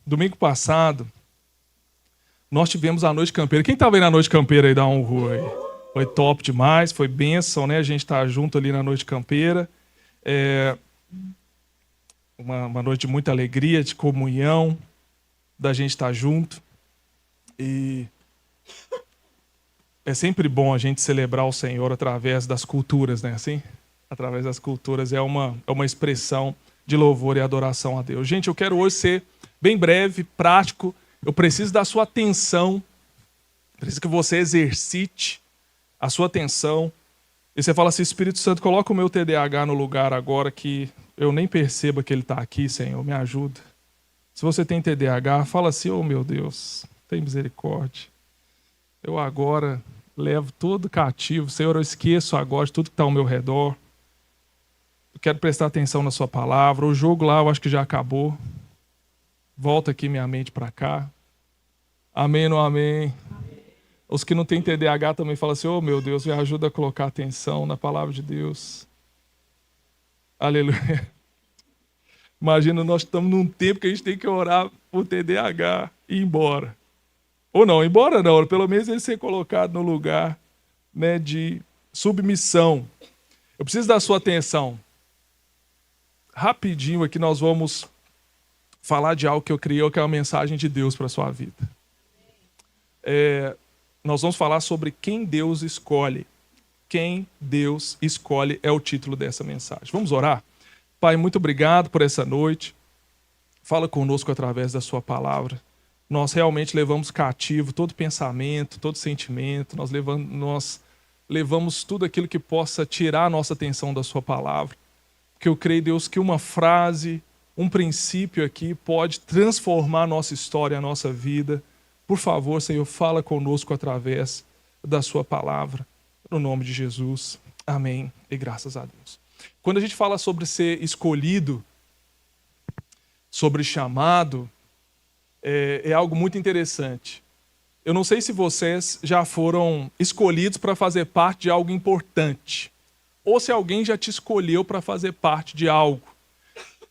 domingo passado, nós tivemos a Noite Campeira. Quem estava aí na Noite Campeira aí, dá um rua aí. Foi top demais, foi bênção, né? A gente tá junto ali na Noite Campeira. Uma noite de muita alegria, de comunhão, da gente estar junto. E é sempre bom a gente celebrar o Senhor através das culturas, né? Assim, através das culturas é uma expressão de louvor e adoração a Deus. Gente, eu quero hoje ser bem breve, prático. Eu preciso da sua atenção. Preciso que você exercite a sua atenção. E você fala assim: Espírito Santo, coloca o meu TDAH no lugar agora que eu nem perceba que ele está aqui, Senhor, me ajuda. Se você tem TDAH, fala assim: oh meu Deus, tem misericórdia. Eu agora levo todo cativo. Senhor, eu esqueço agora de tudo que está ao meu redor. Eu quero prestar atenção na sua palavra. O jogo lá eu acho que já acabou. Volta aqui minha mente para cá. Amém ou amém? Os que não têm TDAH também falam assim: oh meu Deus, me ajuda a colocar atenção na palavra de Deus. Aleluia. Imagina, nós estamos num tempo que a gente tem que orar por TDAH e ir embora. Ou não, embora não, pelo menos ele ser colocado no lugar, né, de submissão. Eu preciso da sua atenção. Rapidinho aqui nós vamos falar de algo que eu criei, que é uma mensagem de Deus para a sua vida. Nós vamos falar sobre quem Deus escolhe. Quem Deus escolhe é o título dessa mensagem. Vamos orar? Pai, muito obrigado por essa noite. Fala conosco através da sua palavra. Nós realmente levamos cativo todo pensamento, todo sentimento. Nós levamos tudo aquilo que possa tirar a nossa atenção da sua palavra. Porque eu creio, Deus, que uma frase, um princípio aqui pode transformar a nossa história, a nossa vida. Por favor, Senhor, fala conosco através da sua palavra. No nome de Jesus. Amém. E graças a Deus. Quando a gente fala sobre ser escolhido, sobre chamado, é algo muito interessante. Eu não sei se vocês já foram escolhidos para fazer parte de algo importante, ou se alguém já te escolheu para fazer parte de algo.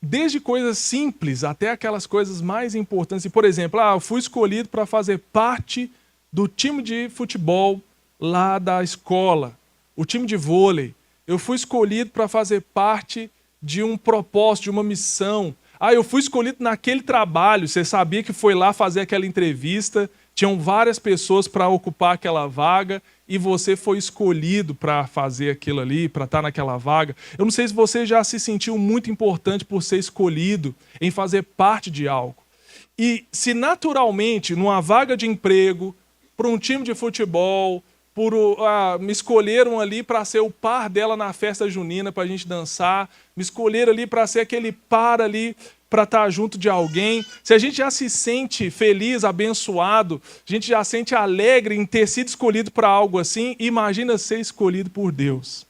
Desde coisas simples até aquelas coisas mais importantes. Por exemplo, eu fui escolhido para fazer parte do time de futebol lá da escola, o time de vôlei. Eu fui escolhido para fazer parte de um propósito, de uma missão. Eu fui escolhido naquele trabalho. Você sabia que foi lá fazer aquela entrevista, tinham várias pessoas para ocupar aquela vaga e você foi escolhido para fazer aquilo ali, para estar naquela vaga. Eu não sei se você já se sentiu muito importante por ser escolhido em fazer parte de algo. E se naturalmente, numa vaga de emprego, para um time de futebol, me escolheram ali para ser o par dela na festa junina, para a gente dançar, me escolheram ali para ser aquele par ali, para estar junto de alguém. Se a gente já se sente feliz, abençoado, a gente já se sente alegre em ter sido escolhido para algo assim, imagina ser escolhido por Deus.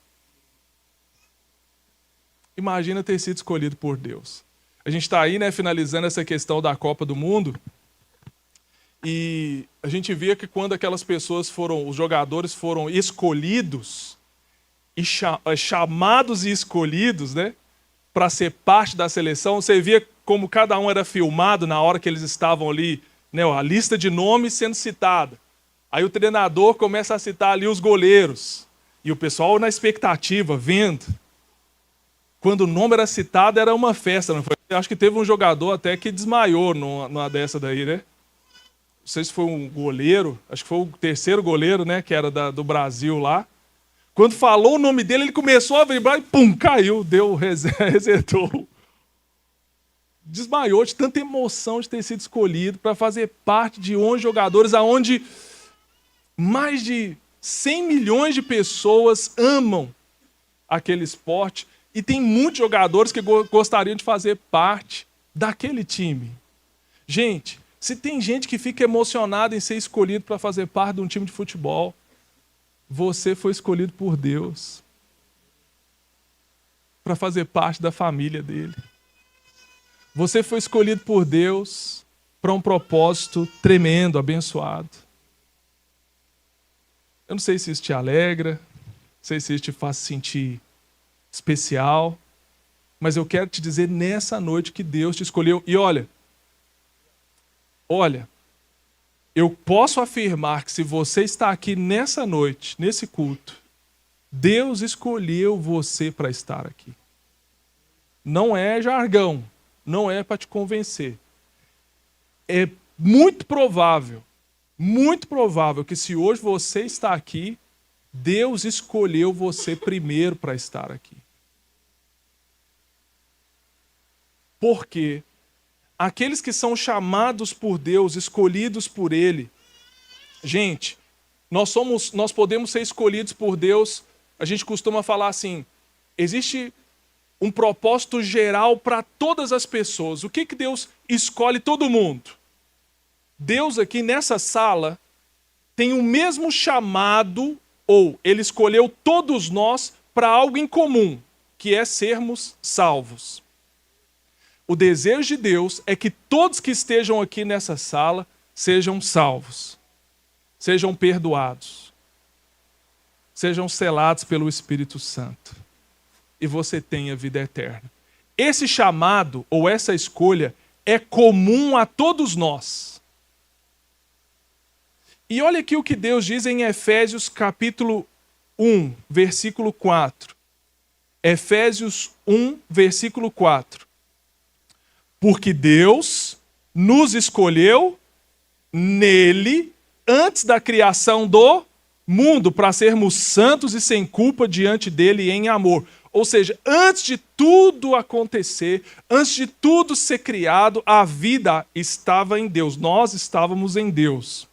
Imagina ter sido escolhido por Deus. A gente está aí, né, finalizando essa questão da Copa do Mundo, e a gente via que quando aquelas pessoas os jogadores foram escolhidos, e chamados e escolhidos, né, para ser parte da seleção, você via como cada um era filmado na hora que eles estavam ali, né, a lista de nomes sendo citada. Aí o treinador começa a citar ali os goleiros, e o pessoal na expectativa, vendo. Quando o nome era citado, era uma festa, não foi? Acho que teve um jogador até que desmaiou numa dessa daí, né? Não sei se foi um goleiro, acho que foi o terceiro goleiro, né, que era do Brasil lá. Quando falou o nome dele, ele começou a vibrar e pum, caiu, resetou. Desmaiou de tanta emoção de ter sido escolhido para fazer parte de 11 jogadores, aonde mais de 100 milhões de pessoas amam aquele esporte e tem muitos jogadores que gostariam de fazer parte daquele time. Gente, se tem gente que fica emocionada em ser escolhido para fazer parte de um time de futebol, você foi escolhido por Deus para fazer parte da família dele. Você foi escolhido por Deus para um propósito tremendo, abençoado. Eu não sei se isso te alegra, não sei se isso te faz sentir especial, mas eu quero te dizer nessa noite que Deus te escolheu. E olha, Olha, eu posso afirmar que se você está aqui nessa noite, nesse culto, Deus escolheu você para estar aqui. Não é jargão, não é para te convencer. É muito provável que se hoje você está aqui, Deus escolheu você primeiro para estar aqui. Por quê? Aqueles que são chamados por Deus, escolhidos por Ele. Gente, nós podemos ser escolhidos por Deus. A gente costuma falar assim, existe um propósito geral para todas as pessoas. O que Deus escolhe todo mundo? Deus aqui nessa sala tem o mesmo chamado, ou Ele escolheu todos nós para algo em comum, que é sermos salvos. O desejo de Deus é que todos que estejam aqui nessa sala sejam salvos, sejam perdoados, sejam selados pelo Espírito Santo e você tenha vida eterna. Esse chamado ou essa escolha é comum a todos nós. E olha aqui o que Deus diz em Efésios capítulo 1, versículo 4. Efésios 1, versículo 4. Porque Deus nos escolheu nele antes da criação do mundo para sermos santos e sem culpa diante dele em amor. Ou seja, antes de tudo acontecer, antes de tudo ser criado, a vida estava em Deus. Nós estávamos em Deus.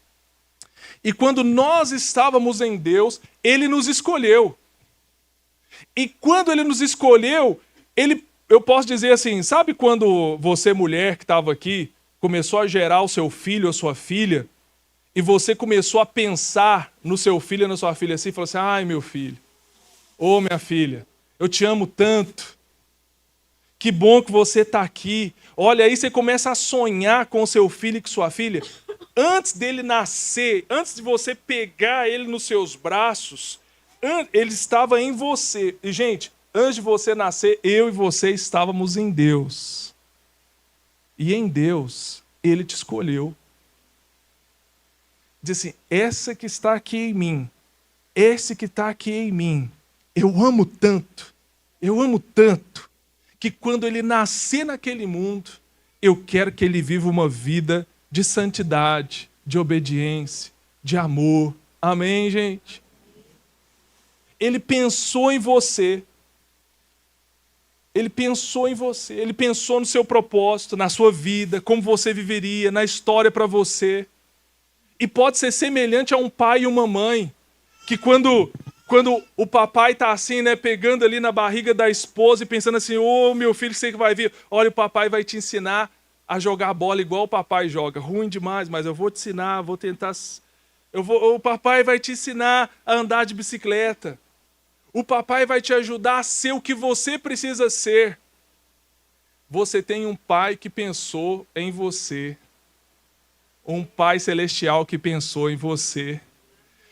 E quando nós estávamos em Deus, Ele nos escolheu. E quando Ele nos escolheu, eu posso dizer assim, sabe quando você, mulher que estava aqui, começou a gerar o seu filho ou sua filha, e você começou a pensar no seu filho e na sua filha assim, e falou assim, ai meu filho, ô minha filha, eu te amo tanto, que bom que você está aqui. Olha, aí você começa a sonhar com o seu filho e com sua filha. Antes dele nascer, antes de você pegar ele nos seus braços, ele estava em você. E gente, antes de você nascer, eu e você estávamos em Deus. E em Deus, Ele te escolheu. Diz assim, essa que está aqui em mim, esse que está aqui em mim, eu amo tanto, que quando ele nascer naquele mundo, eu quero que ele viva uma vida de santidade, de obediência, de amor. Amém, gente? Ele pensou em você. Ele pensou em você, ele pensou no seu propósito, na sua vida, como você viveria, na história para você. E pode ser semelhante a um pai e uma mãe, que quando o papai está assim, né, pegando ali na barriga da esposa e pensando assim, ô meu filho, você que vai vir, olha, o papai vai te ensinar a jogar bola igual o papai joga. Ruim demais, mas eu vou te ensinar, vou tentar... O papai vai te ensinar a andar de bicicleta. O papai vai te ajudar a ser o que você precisa ser. Você tem um pai que pensou em você. Um pai celestial que pensou em você.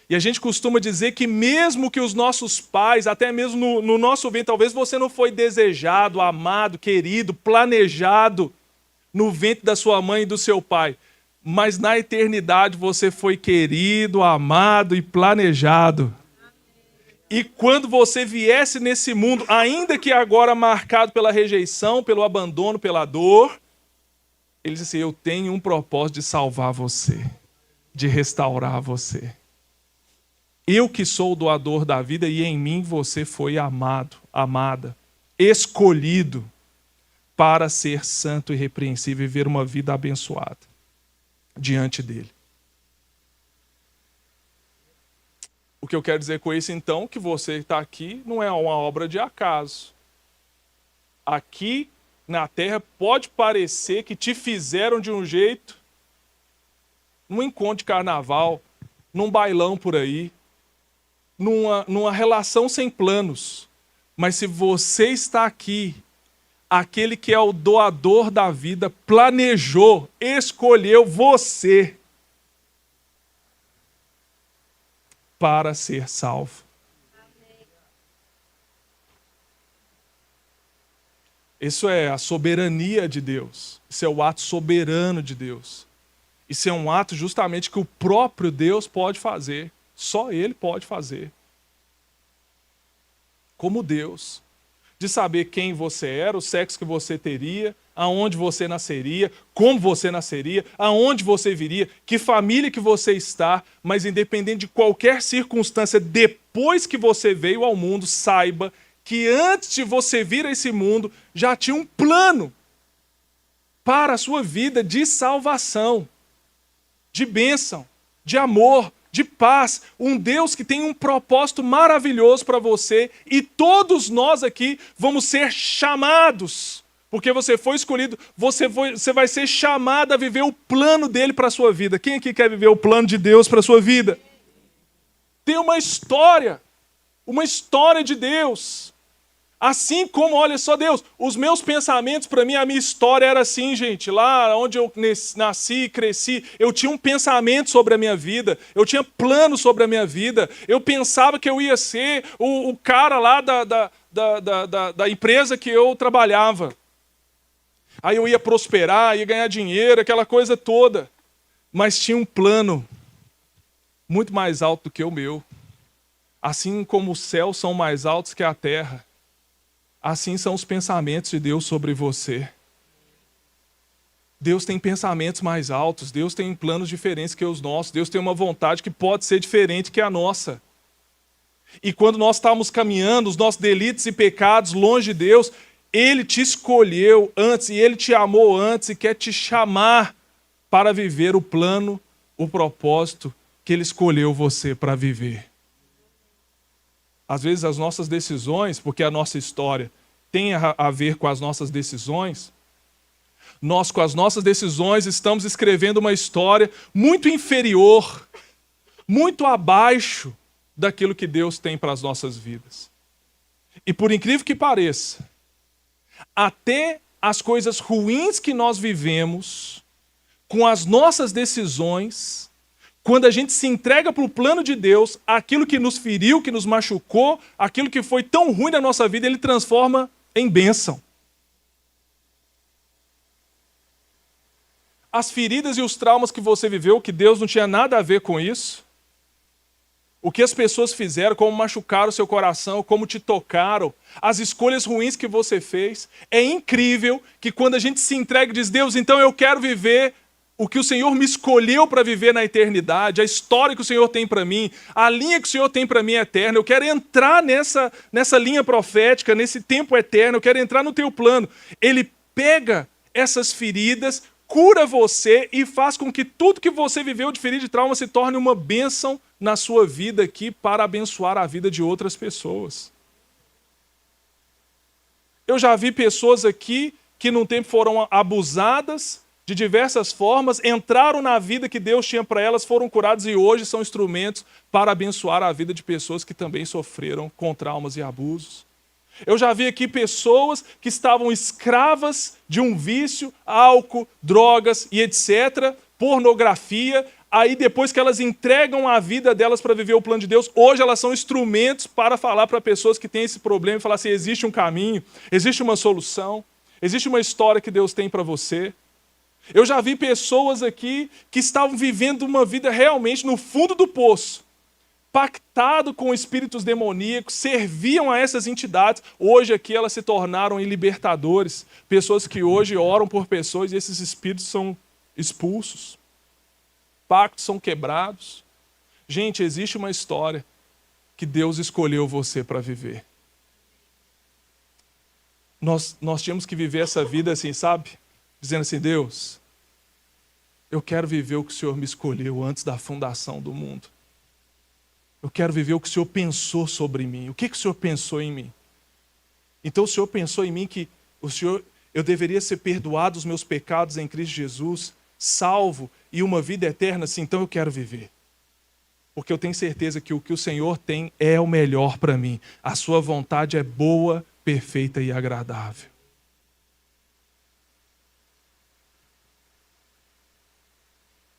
E a gente costuma dizer que mesmo que os nossos pais, até mesmo no nosso ventre, talvez você não foi desejado, amado, querido, planejado no ventre da sua mãe e do seu pai. Mas na eternidade você foi querido, amado e planejado. E quando você viesse nesse mundo, ainda que agora marcado pela rejeição, pelo abandono, pela dor, ele disse assim, eu tenho um propósito de salvar você, de restaurar você. Eu que sou o doador da vida e em mim você foi amado, amada, escolhido para ser santo e irrepreensível e viver uma vida abençoada diante dele. O que eu quero dizer com isso, então, que você está aqui não é uma obra de acaso. Aqui na Terra pode parecer que te fizeram de um jeito, num encontro de carnaval, num bailão por aí, numa relação sem planos. Mas se você está aqui, aquele que é o doador da vida planejou, escolheu você para ser salvo. Isso é a soberania de Deus. Isso é o ato soberano de Deus. Isso é um ato justamente que o próprio Deus pode fazer. Só Ele pode fazer. Como Deus. De saber quem você era, o sexo que você teria, aonde você nasceria, como você nasceria, aonde você viria, que família que você está, mas independente de qualquer circunstância, depois que você veio ao mundo, saiba que antes de você vir a esse mundo, já tinha um plano para a sua vida de salvação, de bênção, de amor, de paz, um Deus que tem um propósito maravilhoso para você e todos nós aqui vamos ser chamados, porque você foi escolhido, você vai ser chamado a viver o plano dele para a sua vida. Quem aqui quer viver o plano de Deus para a sua vida? Tem uma história de Deus. Assim como, olha só, Deus, os meus pensamentos para mim, a minha história era assim, gente. Lá onde eu nasci, cresci, eu tinha um pensamento sobre a minha vida, eu tinha plano sobre a minha vida, eu pensava que eu ia ser o cara lá da empresa que eu trabalhava. Aí eu ia prosperar, ia ganhar dinheiro, aquela coisa toda. Mas tinha um plano muito mais alto do que o meu. Assim como os céus são mais altos que a terra, assim são os pensamentos de Deus sobre você. Deus tem pensamentos mais altos, Deus tem planos diferentes que os nossos, Deus tem uma vontade que pode ser diferente que a nossa. E quando nós estamos caminhando, os nossos delitos e pecados longe de Deus, Ele te escolheu antes e Ele te amou antes e quer te chamar para viver o plano, o propósito que Ele escolheu você para viver. Às vezes as nossas decisões, porque a nossa história tem a ver com as nossas decisões, nós com as nossas decisões estamos escrevendo uma história muito inferior, muito abaixo daquilo que Deus tem para as nossas vidas. E por incrível que pareça, até as coisas ruins que nós vivemos, com as nossas decisões, quando a gente se entrega para o plano de Deus, aquilo que nos feriu, que nos machucou, aquilo que foi tão ruim na nossa vida, Ele transforma em bênção. As feridas e os traumas que você viveu, que Deus não tinha nada a ver com isso, o que as pessoas fizeram, como machucaram o seu coração, como te tocaram, as escolhas ruins que você fez, é incrível que quando a gente se entrega e diz, Deus, então eu quero viver o que o Senhor me escolheu para viver na eternidade, a história que o Senhor tem para mim, a linha que o Senhor tem para mim é eterna, eu quero entrar nessa linha profética, nesse tempo eterno, eu quero entrar no teu plano. Ele pega essas feridas, cura você e faz com que tudo que você viveu de ferida e de trauma se torne uma bênção na sua vida aqui para abençoar a vida de outras pessoas. Eu já vi pessoas aqui que num tempo foram abusadas de diversas formas, entraram na vida que Deus tinha para elas, foram curadas e hoje são instrumentos para abençoar a vida de pessoas que também sofreram com traumas e abusos. Eu já vi aqui pessoas que estavam escravas de um vício, álcool, drogas e etc., pornografia. Aí depois que elas entregam a vida delas para viver o plano de Deus, hoje elas são instrumentos para falar para pessoas que têm esse problema e falar assim, existe um caminho, existe uma solução, existe uma história que Deus tem para você. Eu já vi pessoas aqui que estavam vivendo uma vida realmente no fundo do poço, pactado com espíritos demoníacos, serviam a essas entidades. Hoje aqui elas se tornaram libertadores, pessoas que hoje oram por pessoas e esses espíritos são expulsos. Pactos são quebrados. Gente, existe uma história que Deus escolheu você para viver. Nós tínhamos que viver essa vida assim, sabe? Dizendo assim, Deus, eu quero viver o que o Senhor me escolheu antes da fundação do mundo. Eu quero viver o que o Senhor pensou sobre mim. O que o Senhor pensou em mim? Então o Senhor pensou em mim que eu deveria ser perdoado os meus pecados em Cristo Jesus, salvo e uma vida eterna, assim, então eu quero viver. Porque eu tenho certeza que o que o Senhor tem é o melhor para mim. A sua vontade é boa, perfeita e agradável.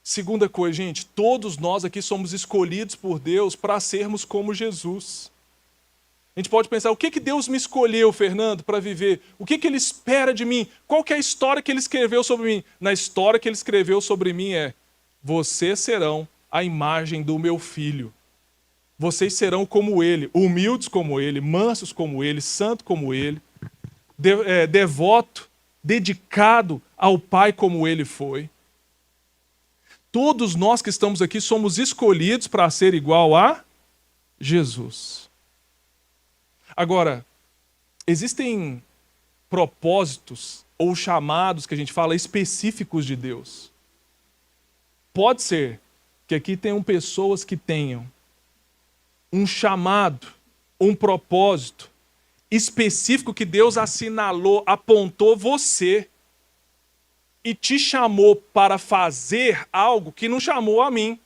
Segunda coisa, gente, todos nós aqui somos escolhidos por Deus para sermos como Jesus. A gente pode pensar, o que Deus me escolheu, Fernando, para viver? O que Ele espera de mim? Qual que é a história que Ele escreveu sobre mim? Na história que Ele escreveu sobre mim é vocês serão a imagem do meu filho. Vocês serão como ele, humildes como ele, mansos como ele, santo como ele, devoto, dedicado ao Pai como ele foi. Todos nós que estamos aqui somos escolhidos para ser igual a Jesus. Agora, existem propósitos ou chamados que a gente fala específicos de Deus. Pode ser que aqui tenham pessoas que tenham um chamado, um propósito específico que Deus assinalou, apontou você e te chamou para fazer algo que não chamou a mim.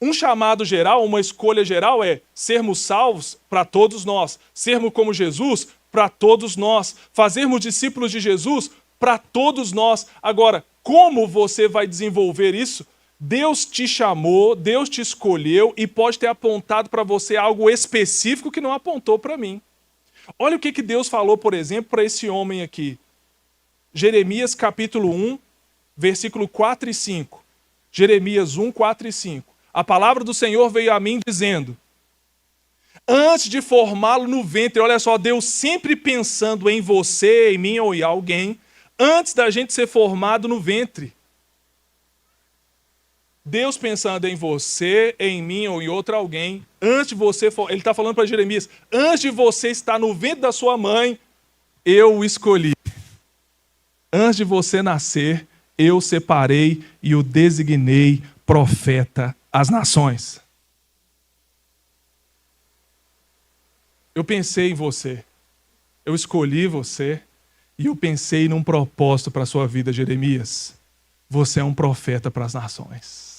Um chamado geral, uma escolha geral é sermos salvos para todos nós, sermos como Jesus para todos nós, fazermos discípulos de Jesus para todos nós. Agora, como você vai desenvolver isso? Deus te chamou, Deus te escolheu e pode ter apontado para você algo específico que não apontou para mim. Olha o que Deus falou, por exemplo, para esse homem aqui. Jeremias capítulo 1, versículo 4 e 5. Jeremias 1, 4 e 5. A palavra do Senhor veio a mim dizendo: antes de formá-lo no ventre, olha só, Deus sempre pensando em você, em mim ou em alguém, antes da gente ser formado no ventre. Deus pensando em você, em mim ou em outro alguém, antes de você, ele está falando para Jeremias, antes de você estar no ventre da sua mãe, eu o escolhi. Antes de você nascer, eu o separei e o designei profeta às nações. Eu pensei em você, eu escolhi você e eu pensei num propósito para a sua vida, Jeremias. Você é um profeta para as nações.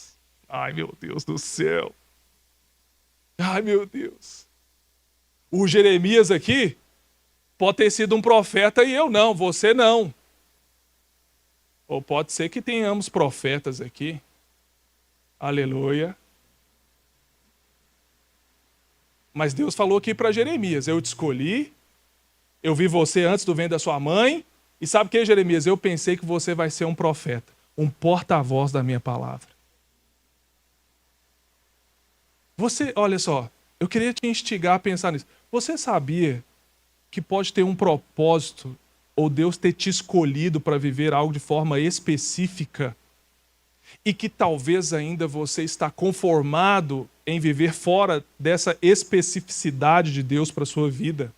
Ai, meu Deus do céu. Ai, meu Deus. O Jeremias aqui pode ter sido um profeta e eu não, você não. Ou pode ser que tenhamos profetas aqui. Aleluia. Mas Deus falou aqui para Jeremias, eu te escolhi, eu vi você antes do ventre da sua mãe, e sabe o que, Jeremias? Eu pensei que você vai ser um profeta, um porta-voz da minha palavra. Você, olha só, eu queria te instigar a pensar nisso. Você sabia que pode ter um propósito, ou Deus ter te escolhido para viver algo de forma específica, e que talvez ainda você está conformado em viver fora dessa especificidade de Deus para a sua vida?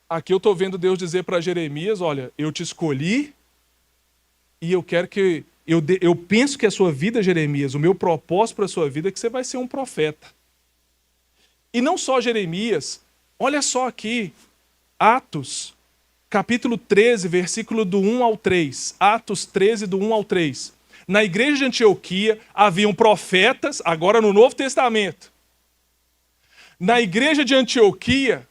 Aqui eu estou vendo Deus dizer para Jeremias, olha, eu te escolhi e eu quero que... Eu penso que a sua vida, Jeremias, o meu propósito para a sua vida é que você vai ser um profeta. E não só Jeremias, olha só aqui, Atos, capítulo 13, versículo do 1 ao 3. Atos 13, do 1 ao 3. Na igreja de Antioquia haviam profetas, agora no Novo Testamento. Na igreja de Antioquia,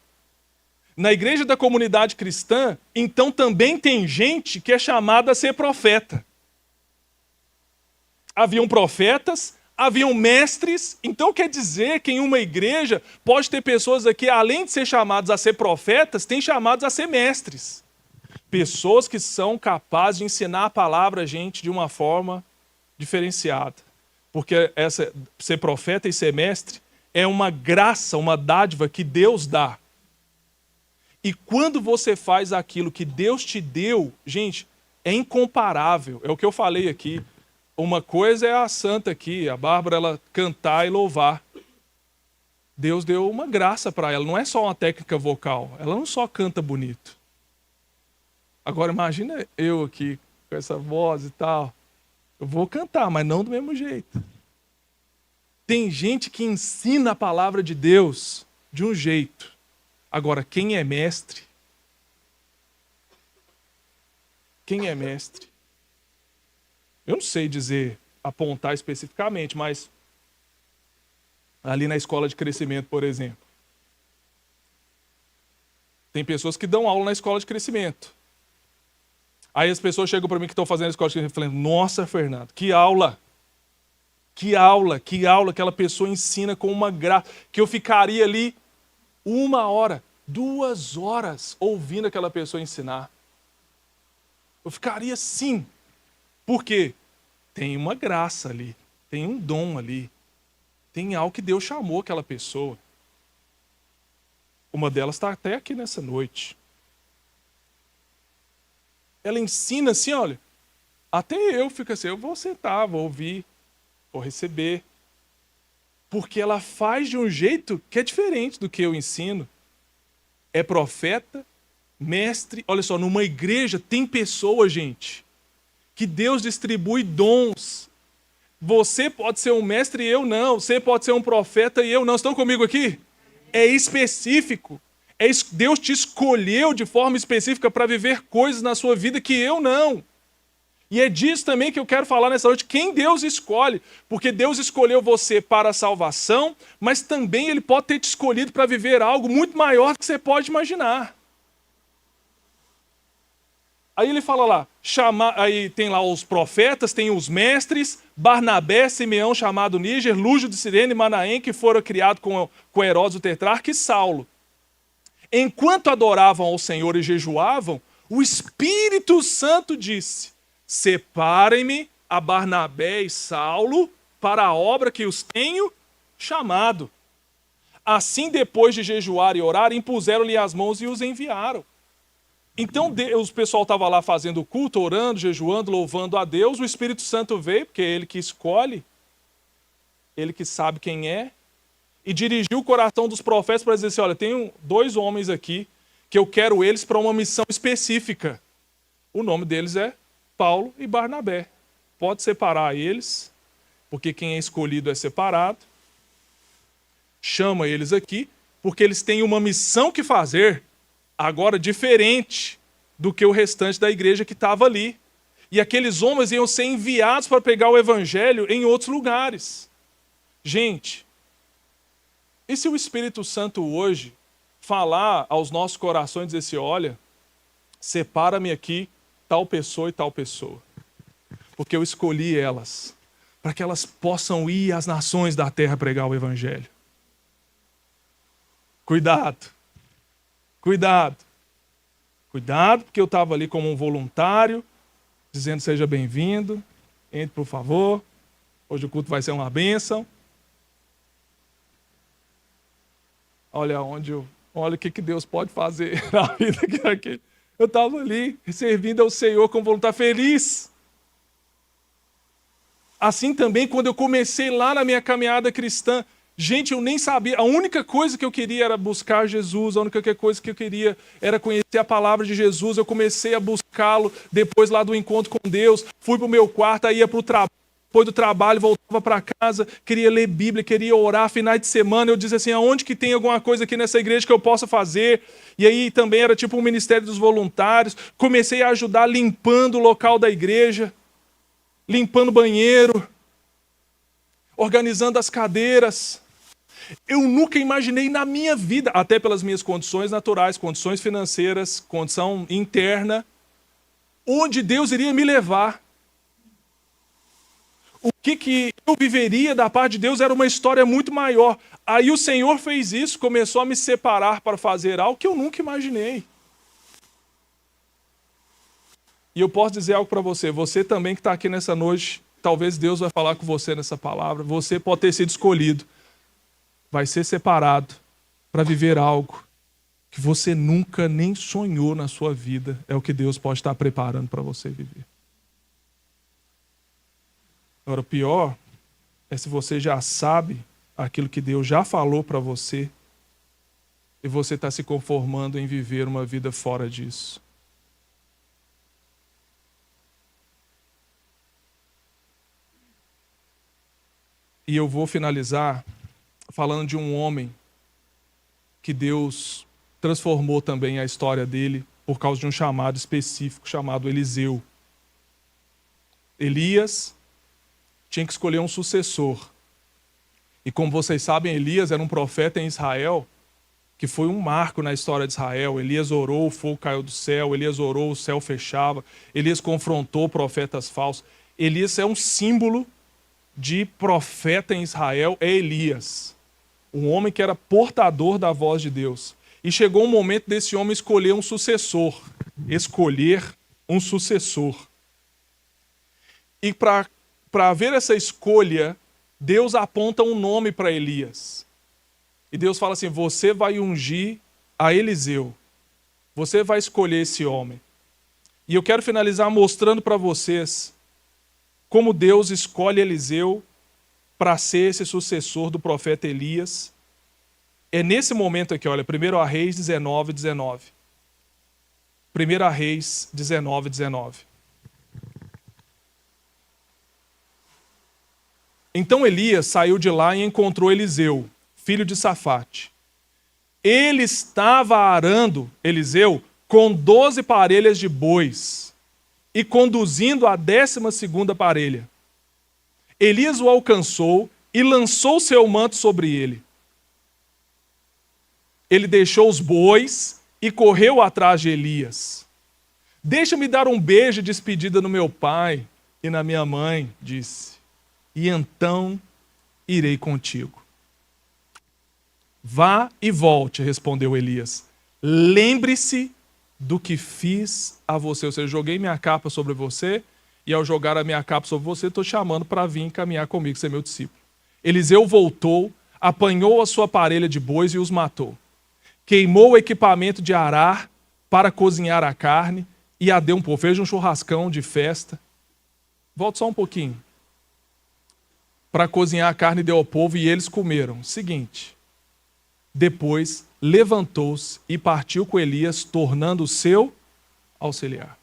na igreja da comunidade cristã, então também tem gente que é chamada a ser profeta. Haviam profetas, haviam mestres, então quer dizer que em uma igreja pode ter pessoas aqui, além de ser chamados a ser profetas, tem chamados a ser mestres. Pessoas que são capazes de ensinar a palavra a gente de uma forma diferenciada. Porque ser profeta e ser mestre é uma graça, uma dádiva que Deus dá. E quando você faz aquilo que Deus te deu, gente, é incomparável. É o que eu falei aqui. Uma coisa é a santa aqui, a Bárbara, ela cantar e louvar. Deus deu uma graça para ela, não é só uma técnica vocal. Ela não só canta bonito. Agora imagina eu aqui, com essa voz e tal. Eu vou cantar, mas não do mesmo jeito. Tem gente que ensina a palavra de Deus de um jeito. Agora, quem é mestre? Quem é mestre? Eu não sei dizer, apontar especificamente, mas ali na escola de crescimento, por exemplo, tem pessoas que dão aula na escola de crescimento. Aí as pessoas chegam para mim que estão fazendo a escola de crescimento e falam, nossa, Fernando, que aula! Que aula, que aula, aquela pessoa ensina com uma graça, que eu ficaria ali 1 hora, 2 horas ouvindo aquela pessoa ensinar. Eu ficaria sim. Por quê? Tem uma graça ali, tem um dom ali, tem algo que Deus chamou aquela pessoa. Uma delas está até aqui nessa noite. Ela ensina assim, olha, até eu fico assim, eu vou sentar, vou ouvir, vou receber. Porque ela faz de um jeito que é diferente do que eu ensino. É profeta, mestre. Olha só, numa igreja tem pessoas, gente, que Deus distribui dons. Você pode ser um mestre e eu não. Você pode ser um profeta e eu não. Estão comigo aqui? É específico. Deus te escolheu de forma específica para viver coisas na sua vida que eu não. E é disso também que eu quero falar nessa noite. Quem Deus escolhe. Porque Deus escolheu você para a salvação, mas também Ele pode ter te escolhido para viver algo muito maior do que você pode imaginar. Aí ele fala lá, aí tem lá os profetas, tem os mestres, Barnabé, Simeão, chamado Níger, Lúcio de Cirene e Manaém, que foram criados com Herodes o tetrarca, e Saulo. Enquanto adoravam ao Senhor e jejuavam, o Espírito Santo disse, separem-me a Barnabé e Saulo para a obra que os tenho chamado. Assim, depois de jejuar e orar, impuseram-lhe as mãos e os enviaram. Então o pessoal estava lá fazendo culto, orando, jejuando, louvando a Deus. O Espírito Santo veio, porque é Ele que escolhe, Ele que sabe quem é, e dirigiu o coração dos profetas para dizer assim, olha, tem 2 homens aqui que eu quero eles para uma missão específica. O nome deles é Paulo e Barnabé. Pode separar eles, porque quem é escolhido é separado. Chama eles aqui, porque eles têm uma missão que fazer, agora diferente do que o restante da igreja que estava ali. E aqueles homens iam ser enviados para pegar o evangelho em outros lugares. Gente, e se o Espírito Santo hoje falar aos nossos corações e dizer assim, olha, separa-me aqui tal pessoa e tal pessoa, porque eu escolhi elas, para que elas possam ir às nações da terra pregar o evangelho. Cuidado. Cuidado. Cuidado, porque eu estava ali como um voluntário, dizendo seja bem-vindo, entre por favor, hoje o culto vai ser uma bênção. Olha olha o que Deus pode fazer na vida aqui. Eu estava ali, servindo ao Senhor como voluntário feliz. Assim também, quando eu comecei lá na minha caminhada cristã, gente, eu nem sabia. A única coisa que eu queria era buscar Jesus. A única coisa que eu queria era conhecer a palavra de Jesus. Eu comecei a buscá-lo depois lá do encontro com Deus. Fui para o meu quarto, aí ia para o trabalho. Depois do trabalho, voltava para casa, queria ler Bíblia, queria orar. Finais de semana, eu dizia assim, aonde que tem alguma coisa aqui nessa igreja que eu possa fazer? E aí também era tipo um ministério dos voluntários. Comecei a ajudar limpando o local da igreja, limpando o banheiro, organizando as cadeiras. Eu nunca imaginei na minha vida, até pelas minhas condições naturais, condições financeiras, condição interna, onde Deus iria me levar. O que eu viveria da parte de Deus era uma história muito maior. Aí o Senhor fez isso, começou a me separar para fazer algo que eu nunca imaginei. E eu posso dizer algo para você, você também que está aqui nessa noite, talvez Deus vai falar com você nessa palavra, você pode ter sido escolhido, vai ser separado para viver algo que você nunca nem sonhou na sua vida, é o que Deus pode estar preparando para você viver. Agora, o pior é se você já sabe aquilo que Deus já falou para você e você está se conformando em viver uma vida fora disso. E eu vou finalizar falando de um homem que Deus transformou também a história dele por causa de um chamado específico, chamado Eliseu. Elias tinha que escolher um sucessor. E como vocês sabem, Elias era um profeta em Israel, que foi um marco na história de Israel. Elias orou, o fogo caiu do céu. Elias orou, o céu fechava. Elias confrontou profetas falsos. Elias é um símbolo de profeta em Israel, é Elias. Um homem que era portador da voz de Deus. E chegou um momento desse homem escolher um sucessor. Escolher um sucessor. E para haver essa escolha, Deus aponta um nome para Elias. E Deus fala assim: você vai ungir a Eliseu. Você vai escolher esse homem. E eu quero finalizar mostrando para vocês como Deus escolhe Eliseu para ser esse sucessor do profeta Elias. É nesse momento aqui, olha, 1 Reis 19, 19. 1 Reis 19, 19. Então Elias saiu de lá e encontrou Eliseu, filho de Safate. Ele estava arando, Eliseu, com 12 parelhas de bois e conduzindo a 12ª parelha. Elias o alcançou e lançou seu manto sobre ele. Ele deixou os bois e correu atrás de Elias. Deixa-me dar um beijo de despedida no meu pai e na minha mãe, disse, e então irei contigo. Vá e volte, respondeu Elias. Lembre-se do que fiz a você. Ou seja, joguei minha capa sobre você, e ao jogar a minha capa sobre você, estou chamando para vir caminhar comigo, ser meu discípulo. Eliseu voltou, apanhou a sua parelha de bois e os matou. Queimou o equipamento de arar para cozinhar a carne e a deu um povo. Fez um churrascão de festa. Volta só um pouquinho. Para cozinhar a carne deu ao povo e eles comeram. Seguinte. Depois levantou-se e partiu com Elias, tornando o seu auxiliar.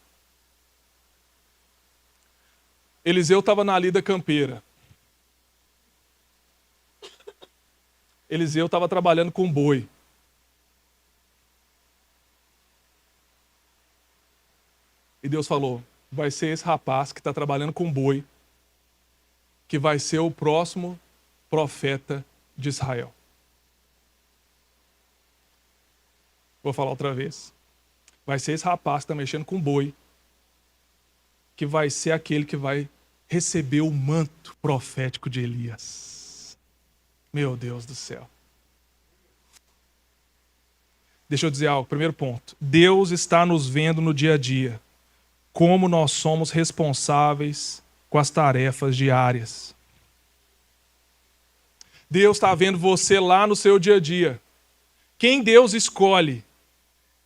Eliseu estava na lida campeira. Eliseu estava trabalhando com boi. E Deus falou, vai ser esse rapaz que está trabalhando com boi, que vai ser o próximo profeta de Israel. Vou falar outra vez. Vai ser esse rapaz que está mexendo com boi, que vai ser aquele que vai receber o manto profético de Elias. Meu Deus do céu. Deixa eu dizer algo. Primeiro ponto. Deus está nos vendo no dia a dia, como nós somos responsáveis com as tarefas diárias. Deus está vendo você lá no seu dia a dia. Quem Deus escolhe?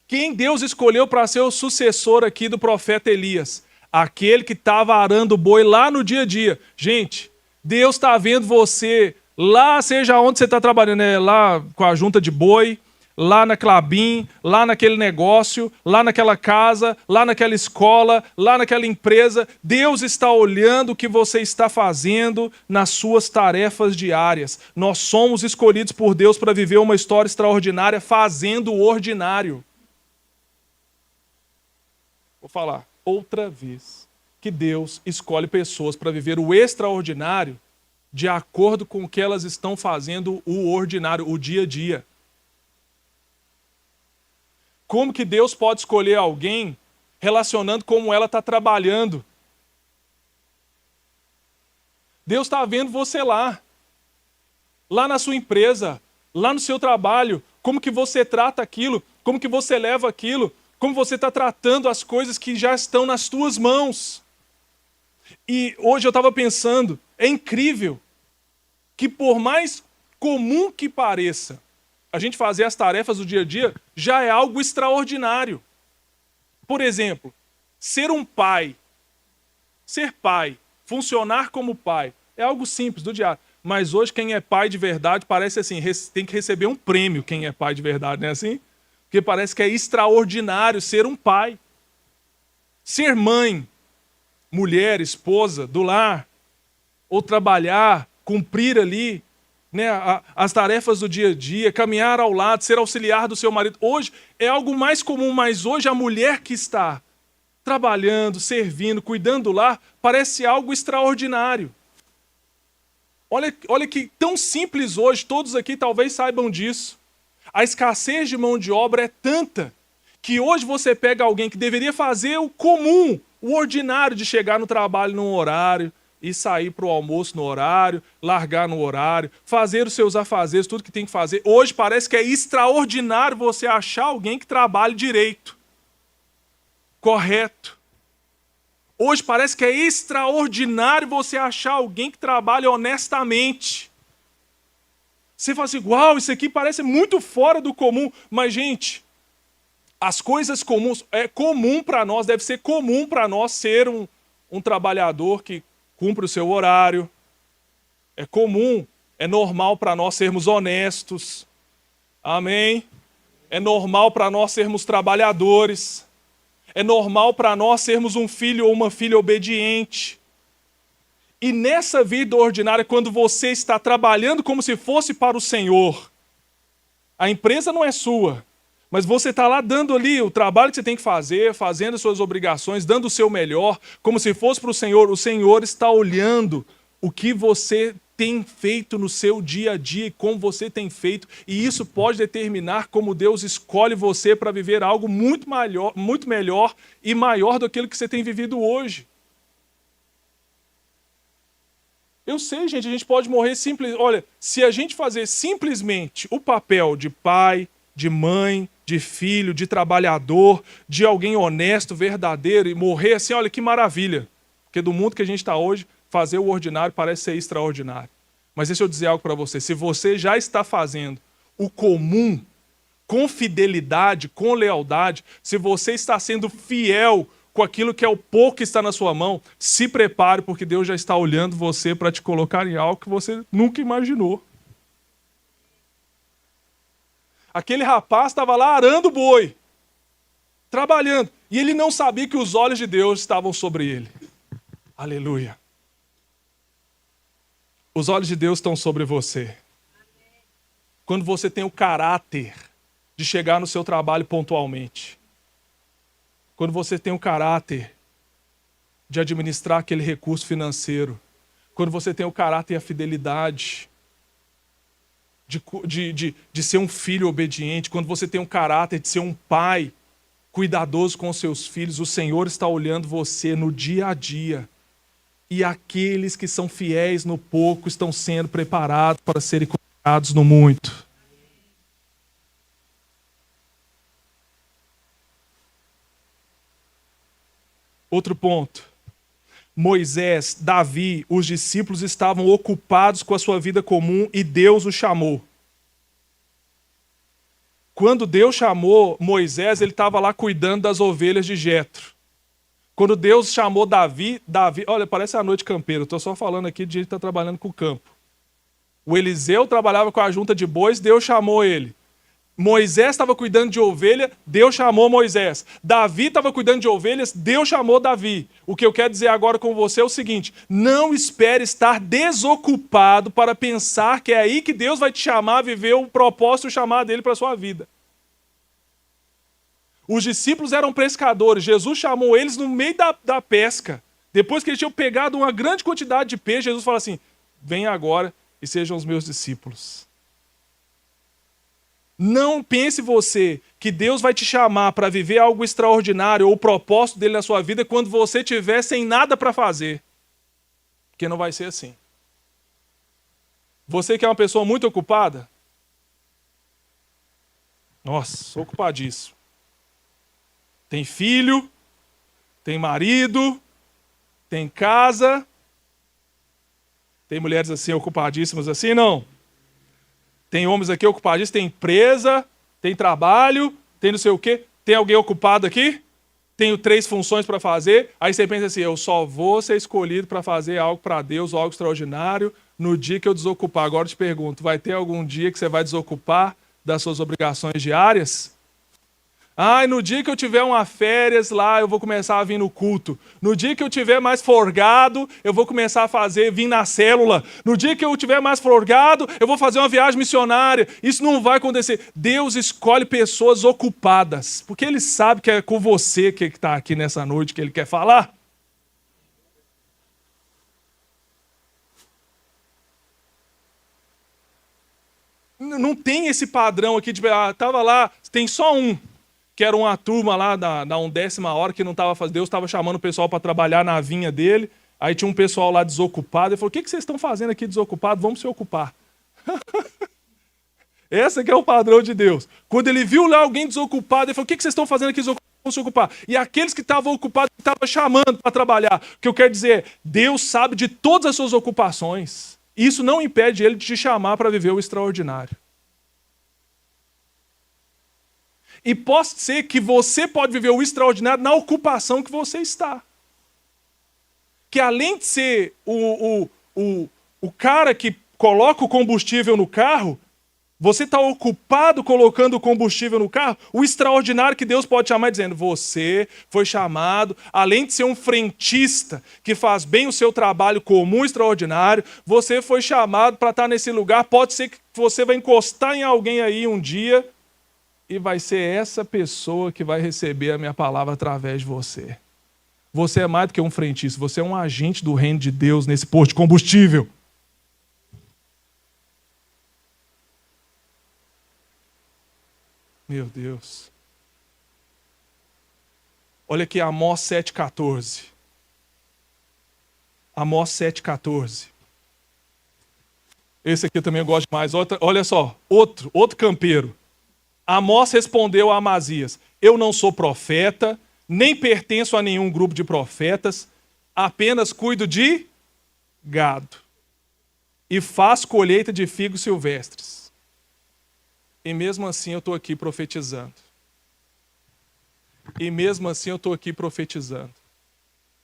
Quem Deus escolheu para ser o sucessor aqui do profeta Elias? Aquele que estava arando o boi lá no dia a dia. Gente, Deus está vendo você lá, seja onde você está trabalhando, né? Lá com a junta de boi, lá na Clabin, lá naquele negócio, lá naquela casa, lá naquela escola, lá naquela empresa. Deus está olhando o que você está fazendo nas suas tarefas diárias. Nós somos escolhidos por Deus para viver uma história extraordinária fazendo o ordinário. Vou falar outra vez que Deus escolhe pessoas para viver o extraordinário de acordo com o que elas estão fazendo o ordinário, o dia a dia. Como que Deus pode escolher alguém relacionando como ela está trabalhando? Deus está vendo você lá na sua empresa, lá no seu trabalho, como que você trata aquilo, como que você leva aquilo, como você está tratando as coisas que já estão nas tuas mãos. E hoje eu estava pensando, é incrível que por mais comum que pareça, a gente fazer as tarefas do dia a dia já é algo extraordinário. Por exemplo, ser pai, funcionar como pai, é algo simples do diário. Mas hoje quem é pai de verdade parece assim, tem que receber um prêmio quem é pai de verdade, não é assim? Porque parece que é extraordinário ser um pai. Ser mãe, mulher, esposa, do lar, ou trabalhar, cumprir ali, né, as tarefas do dia a dia, caminhar ao lado, ser auxiliar do seu marido. Hoje é algo mais comum, mas hoje a mulher que está trabalhando, servindo, cuidando do lar, parece algo extraordinário. Olha que tão simples hoje, todos aqui talvez saibam disso. A escassez de mão de obra é tanta que hoje você pega alguém que deveria fazer o comum, o ordinário de chegar no trabalho num horário, e sair para o almoço no horário, largar no horário, fazer os seus afazeres, tudo que tem que fazer. Hoje parece que é extraordinário você achar alguém que trabalhe direito, correto, Hoje parece que é extraordinário você achar alguém que trabalha honestamente. Você fala assim, uau, isso aqui parece muito fora do comum. Mas, gente, as coisas comuns, é comum para nós, deve ser comum para nós ser um trabalhador que cumpre o seu horário. É comum, é normal para nós sermos honestos. Amém? É normal para nós sermos trabalhadores. É normal para nós sermos um filho ou uma filha obediente. E nessa vida ordinária, quando você está trabalhando como se fosse para o Senhor, a empresa não é sua, mas você está lá dando ali o trabalho que você tem que fazer, fazendo as suas obrigações, dando o seu melhor, como se fosse para o Senhor está olhando o que você tem feito no seu dia a dia e como você tem feito, e isso pode determinar como Deus escolhe você para viver algo muito melhor e maior do que aquilo que você tem vivido hoje. Eu sei, gente, a gente pode morrer simples. Olha, se a gente fazer simplesmente o papel de pai, de mãe, de filho, de trabalhador, de alguém honesto, verdadeiro, e morrer assim, olha que maravilha. Porque do mundo que a gente está hoje, fazer o ordinário parece ser extraordinário. Mas deixa eu dizer algo para você. Se você já está fazendo o comum, com fidelidade, com lealdade, se você está sendo fiel com aquilo que é o pouco que está na sua mão, se prepare, porque Deus já está olhando você para te colocar em algo que você nunca imaginou. Aquele rapaz estava lá arando boi, trabalhando, e ele não sabia que os olhos de Deus estavam sobre ele. Aleluia. Os olhos de Deus estão sobre você. Quando você tem o caráter de chegar no seu trabalho pontualmente. Quando você tem o caráter de administrar aquele recurso financeiro. Quando você tem o caráter e a fidelidade de ser um filho obediente. Quando você tem o caráter de ser um pai cuidadoso com os seus filhos. O Senhor está olhando você no dia a dia. E aqueles que são fiéis no pouco estão sendo preparados para serem colocados no muito. Outro ponto. Moisés, Davi, os discípulos estavam ocupados com a sua vida comum e Deus os chamou. Quando Deus chamou Moisés, ele estava lá cuidando das ovelhas de Jetro. Quando Deus chamou Davi, olha, parece a noite campeira, estou só falando aqui de gente que está trabalhando com o campo. O Eliseu trabalhava com a junta de bois, Deus chamou ele. Moisés estava cuidando de ovelha, Deus chamou Moisés. Davi estava cuidando de ovelhas, Deus chamou Davi. O que eu quero dizer agora com você é o seguinte: não espere estar desocupado para pensar que é aí que Deus vai te chamar a viver o propósito, o chamado dele para a sua vida. Os discípulos eram pescadores, Jesus chamou eles no meio da pesca. Depois que eles tinham pegado uma grande quantidade de peixe, Jesus fala assim: venha agora e sejam os meus discípulos. Não pense você que Deus vai te chamar para viver algo extraordinário ou o propósito dele na sua vida quando você estiver sem nada para fazer. Porque não vai ser assim. Você que é uma pessoa muito ocupada? Nossa, sou ocupadíssimo. Tem filho, tem marido, tem casa. Tem mulheres assim ocupadíssimas assim, não? Tem homens aqui ocupadíssimos, tem empresa, tem trabalho, tem não sei o quê. Tem alguém ocupado aqui? Tenho 3 funções para fazer. Aí você pensa assim, eu só vou ser escolhido para fazer algo para Deus, algo extraordinário, no dia que eu desocupar. Agora eu te pergunto, vai ter algum dia que você vai desocupar das suas obrigações diárias? Ah, e no dia que eu tiver uma férias lá, eu vou começar a vir no culto. No dia que eu tiver mais folgado, eu vou começar a vir na célula. No dia que eu tiver mais folgado, eu vou fazer uma viagem missionária. Isso não vai acontecer. Deus escolhe pessoas ocupadas, porque Ele sabe que é com você que está aqui nessa noite que Ele quer falar. Não tem esse padrão aqui de, estava lá, tem só um. Que era uma turma lá da 1ª hora que não estava fazendo. Deus estava chamando o pessoal para trabalhar na vinha dele. Aí tinha um pessoal lá desocupado. Ele falou: o que vocês estão fazendo aqui desocupado? Vamos se ocupar. Esse que é o padrão de Deus. Quando ele viu lá alguém desocupado, ele falou: o que vocês estão fazendo aqui desocupado? Vamos se ocupar. E aqueles que estavam ocupados, estava chamando para trabalhar. O que eu quero dizer é, Deus sabe de todas as suas ocupações. Isso não impede Ele de te chamar para viver o extraordinário. E pode ser que você pode viver o extraordinário na ocupação que você está. Que além de ser o cara que coloca o combustível no carro, você está ocupado colocando o combustível no carro, o extraordinário que Deus pode chamar dizendo, você foi chamado, além de ser um frentista que faz bem o seu trabalho comum extraordinário, você foi chamado para estar nesse lugar, pode ser que você vai encostar em alguém aí um dia e vai ser essa pessoa que vai receber a minha palavra através de você. Você é mais do que um frentista, você é um agente do reino de Deus nesse posto de combustível. Meu Deus. Olha aqui Amós 7,14. Amós 7,14. Esse aqui eu também gosto demais. Olha só, outro campeiro. Amós respondeu a Amazias, eu não sou profeta, nem pertenço a nenhum grupo de profetas, apenas cuido de gado e faço colheita de figos silvestres. E mesmo assim eu estou aqui profetizando. E mesmo assim eu estou aqui profetizando.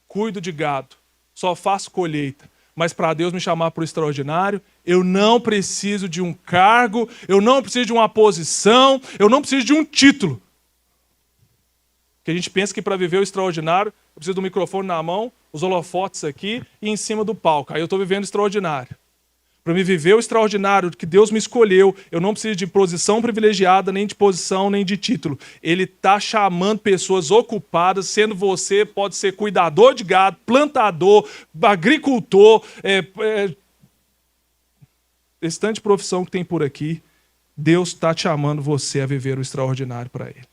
Cuido de gado, só faço colheita. Mas para Deus me chamar para o extraordinário, eu não preciso de um cargo, eu não preciso de uma posição, eu não preciso de um título. Porque a gente pensa que para viver o extraordinário, eu preciso do microfone na mão, os holofotes aqui e em cima do palco. Aí eu estou vivendo o extraordinário. Para me viver o extraordinário que Deus me escolheu, eu não preciso de posição privilegiada, nem de posição, nem de título. Ele está chamando pessoas ocupadas, sendo você, pode ser cuidador de gado, plantador, agricultor, esse tanto de profissão que tem por aqui. Deus está te chamando você a viver o extraordinário para Ele.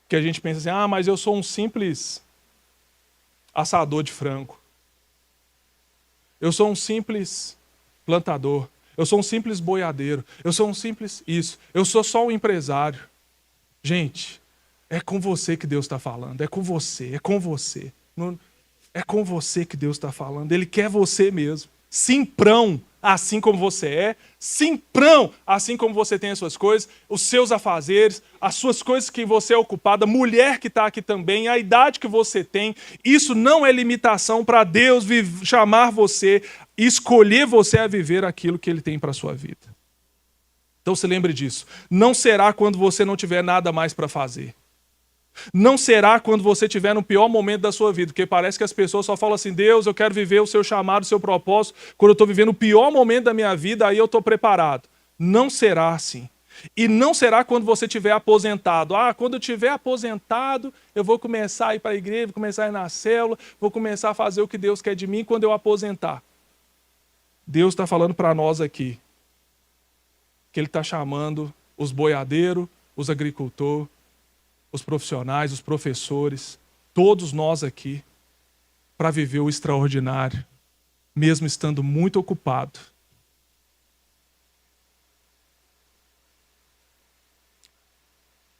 Que a gente pensa assim, mas eu sou um simples assador de frango. Eu sou um simples plantador. Eu sou um simples boiadeiro. Eu sou um simples isso. Eu sou só um empresário. Gente, é com você que Deus está falando. É com você, é com você. É com você que Deus está falando. Ele quer você mesmo. Simprão, assim como você é. Simprão, assim como você tem as suas coisas, os seus afazeres, as suas coisas que você é ocupada, mulher que está aqui também, a idade que você tem. Isso não é limitação para Deus chamar você, escolher você a viver aquilo que Ele tem para a sua vida. Então se lembre disso. Não será quando você não tiver nada mais para fazer. Não será quando você estiver no pior momento da sua vida, porque parece que as pessoas só falam assim, Deus, eu quero viver o seu chamado, o seu propósito, quando eu estou vivendo o pior momento da minha vida, aí eu estou preparado. Não será assim. E não será quando você estiver aposentado. Quando eu estiver aposentado, eu vou começar a ir para a igreja, vou começar a ir na célula, vou começar a fazer o que Deus quer de mim quando eu aposentar. Deus está falando para nós aqui, que Ele está chamando os boiadeiros, os agricultores, os profissionais, os professores, todos nós aqui, para viver o extraordinário, mesmo estando muito ocupado.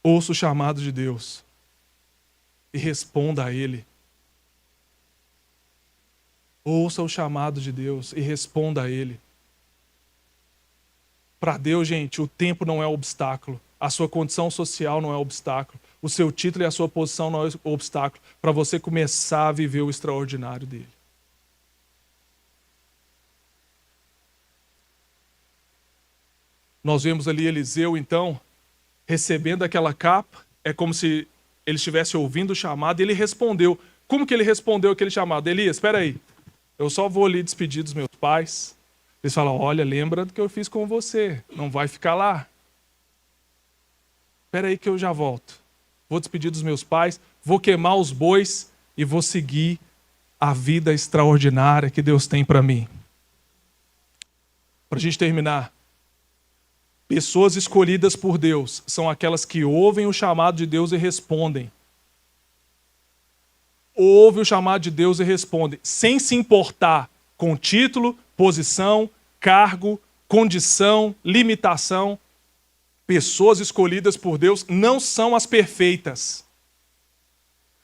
Ouça o chamado de Deus e responda a Ele. Ouça o chamado de Deus e responda a Ele. Para Deus, gente, o tempo não é obstáculo. A sua condição social não é obstáculo. O seu título e a sua posição não é obstáculo para você começar a viver o extraordinário dele. Nós vemos ali Eliseu, então, recebendo aquela capa. É como se ele estivesse ouvindo o chamado e ele respondeu. Como que ele respondeu aquele chamado? Elias, espera aí. Eu só vou ali despedir dos meus pais. Eles falam, olha, lembra do que eu fiz com você. Não vai ficar lá. Espera aí que eu já volto. Vou despedir dos meus pais, vou queimar os bois e vou seguir a vida extraordinária que Deus tem para mim. Para a gente terminar, pessoas escolhidas por Deus são aquelas que ouvem o chamado de Deus e respondem. Ouvem o chamado de Deus e respondem, sem se importar com título, posição, cargo condição, limitação. Pessoas escolhidas por Deus não são as perfeitas.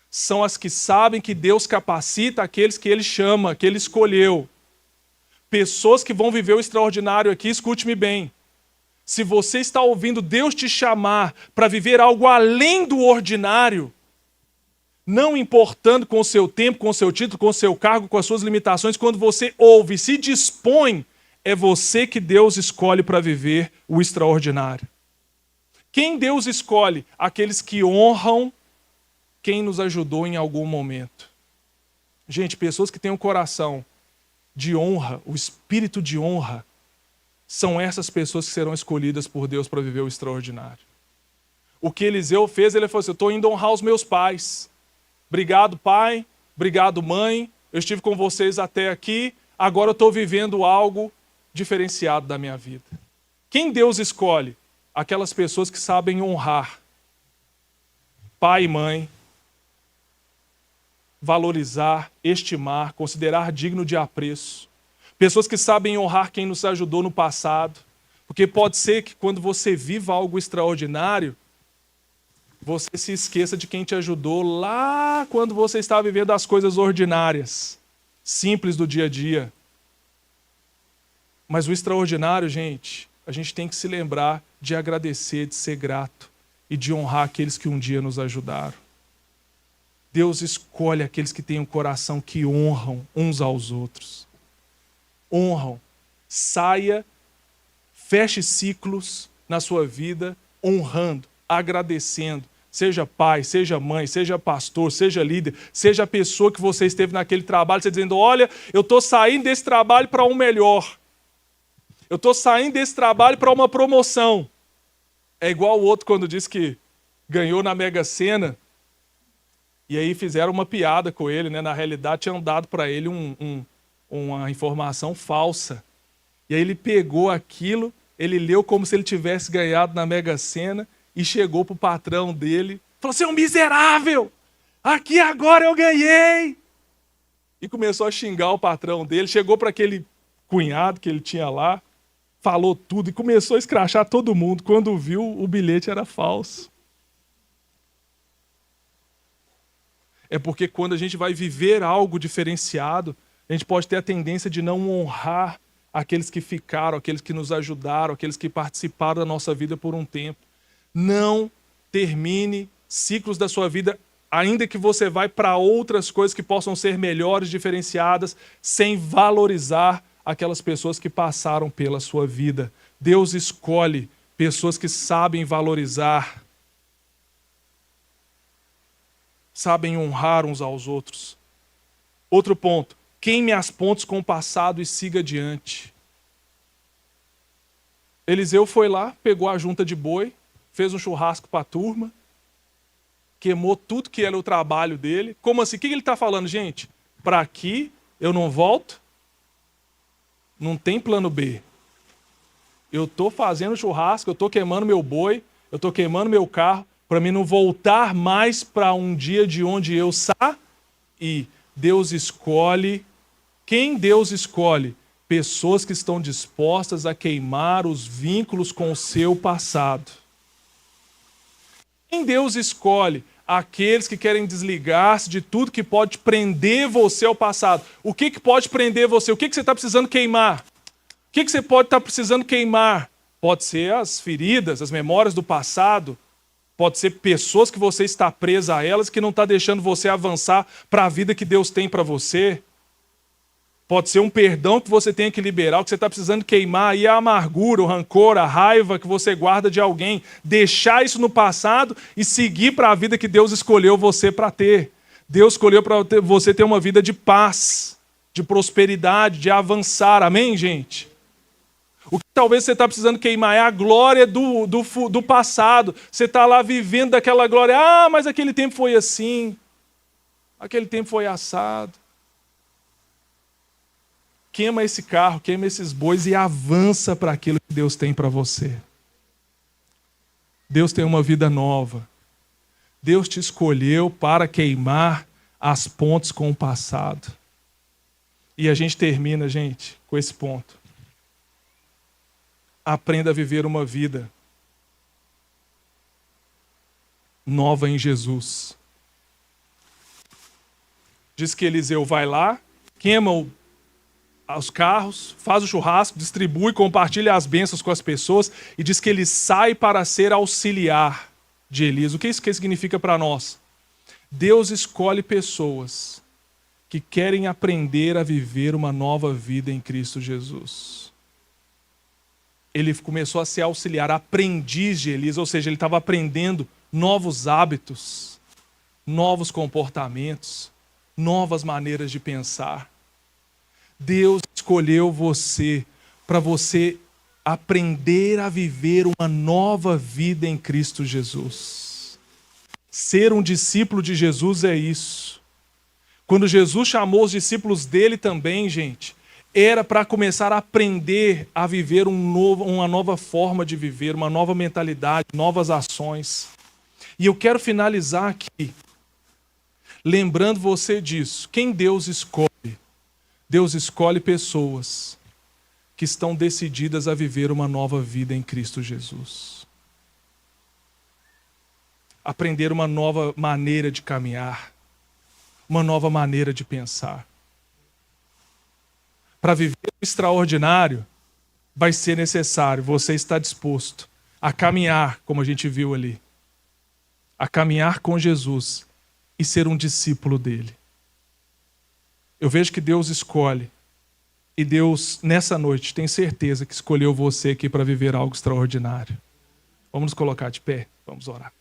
São as que sabem que Deus capacita aqueles que Ele chama, que Ele escolheu. Pessoas que vão viver o extraordinário aqui, escute-me bem. Se você está ouvindo Deus te chamar para viver algo além do ordinário, não importando com o seu tempo, com o seu título, com o seu cargo, com as suas limitações, quando você ouve e se dispõe, é você que Deus escolhe para viver o extraordinário. Quem Deus escolhe? Aqueles que honram quem nos ajudou em algum momento. Gente, pessoas que têm um coração de honra, o espírito de honra, são essas pessoas que serão escolhidas por Deus para viver o extraordinário. O que Eliseu fez, ele falou assim: eu estou indo honrar os meus pais. Obrigado, pai. Obrigado, mãe. Eu estive com vocês até aqui. Agora eu estou vivendo algo diferenciado da minha vida. Quem Deus escolhe? Aquelas pessoas que sabem honrar pai e mãe, valorizar, estimar, considerar digno de apreço. Pessoas que sabem honrar quem nos ajudou no passado. Porque pode ser que quando você viva algo extraordinário, você se esqueça de quem te ajudou lá quando você estava vivendo as coisas ordinárias, simples do dia a dia. Mas o extraordinário, gente, a gente tem que se lembrar de agradecer, de ser grato e de honrar aqueles que um dia nos ajudaram. Deus escolhe aqueles que têm um coração que honram uns aos outros. Honram. Saia, feche ciclos na sua vida, honrando, agradecendo. Seja pai, seja mãe, seja pastor, seja líder, seja a pessoa que você esteve naquele trabalho, você dizendo: olha, eu estou saindo desse trabalho para um melhor. Eu estou saindo desse trabalho para uma promoção. É igual o outro quando disse que ganhou na Mega Sena, e aí fizeram uma piada com ele, né? Na realidade tinham dado para ele uma informação falsa. E aí ele pegou aquilo, ele leu como se ele tivesse ganhado na Mega Sena e chegou para o patrão dele, falou: você é um miserável, aqui agora eu ganhei. E começou a xingar o patrão dele, chegou para aquele cunhado que ele tinha lá, falou tudo e começou a escrachar todo mundo. Quando viu, o bilhete era falso. É porque quando a gente vai viver algo diferenciado, a gente pode ter a tendência de não honrar aqueles que ficaram, aqueles que nos ajudaram, aqueles que participaram da nossa vida por um tempo. Não termine ciclos da sua vida, ainda que você vá para outras coisas que possam ser melhores, diferenciadas, sem valorizar aquelas pessoas que passaram pela sua vida. Deus escolhe pessoas que sabem valorizar, sabem honrar uns aos outros. Outro ponto: queime as pontes com o passado e siga adiante. Eliseu foi lá, pegou a junta de boi, fez um churrasco para a turma, queimou tudo que era o trabalho dele. Como assim? O que ele está falando, gente? Para aqui eu não volto, não tem plano B. Eu estou fazendo churrasco, eu estou queimando meu boi, eu estou queimando meu carro, para mim não voltar mais para um dia de onde eu saí. Deus escolhe. Quem Deus escolhe? Pessoas que estão dispostas a queimar os vínculos com o seu passado. Quem Deus escolhe? Aqueles que querem desligar-se de tudo que pode prender você ao passado. O que pode prender você? O que você está precisando queimar? O que você pode estar precisando queimar? Pode ser as feridas, as memórias do passado. Pode ser pessoas que você está presa a elas, que não está deixando você avançar para a vida que Deus tem para você. Pode ser um perdão que você tem que liberar, o que você está precisando queimar aí, a amargura, o rancor, a raiva que você guarda de alguém. Deixar isso no passado e seguir para a vida que Deus escolheu você para ter. Deus escolheu para você ter uma vida de paz, de prosperidade, de avançar. Amém, gente? O que talvez você está precisando queimar é a glória do passado. Você está lá vivendo daquela glória. Ah, mas aquele tempo foi assim. Aquele tempo foi assado. Queima esse carro, queima esses bois e avança para aquilo que Deus tem para você. Deus tem uma vida nova. Deus te escolheu para queimar as pontes com o passado. E a gente termina, gente, com esse ponto. aprenda a viver uma vida nova em Jesus. Diz que Eliseu vai lá, queima os carros, faz o churrasco, distribui, compartilha as bênçãos com as pessoas e diz que ele sai para ser auxiliar de Elias. O que isso significa para nós? Deus escolhe pessoas que querem aprender a viver uma nova vida em Cristo Jesus. Ele começou a ser auxiliar, aprendiz de Elias, ou seja, ele estava aprendendo novos hábitos, novos comportamentos, novas maneiras de pensar. Deus escolheu você para você aprender a viver uma nova vida em Cristo Jesus. Ser um discípulo de Jesus é isso. Quando Jesus chamou os discípulos dele também, gente, era para começar a aprender a viver uma nova forma de viver, uma nova mentalidade, novas ações. E eu quero finalizar aqui, lembrando você disso. Quem Deus escolhe? Deus escolhe pessoas que estão decididas a viver uma nova vida em Cristo Jesus. Aprender uma nova maneira de caminhar, uma nova maneira de pensar. Para viver o extraordinário, vai ser necessário você estar disposto a caminhar, como a gente viu ali, a caminhar com Jesus e ser um discípulo dele. Eu vejo que Deus escolhe, e Deus, nessa noite, tem certeza que escolheu você aqui para viver algo extraordinário. Vamos nos colocar de pé, vamos orar.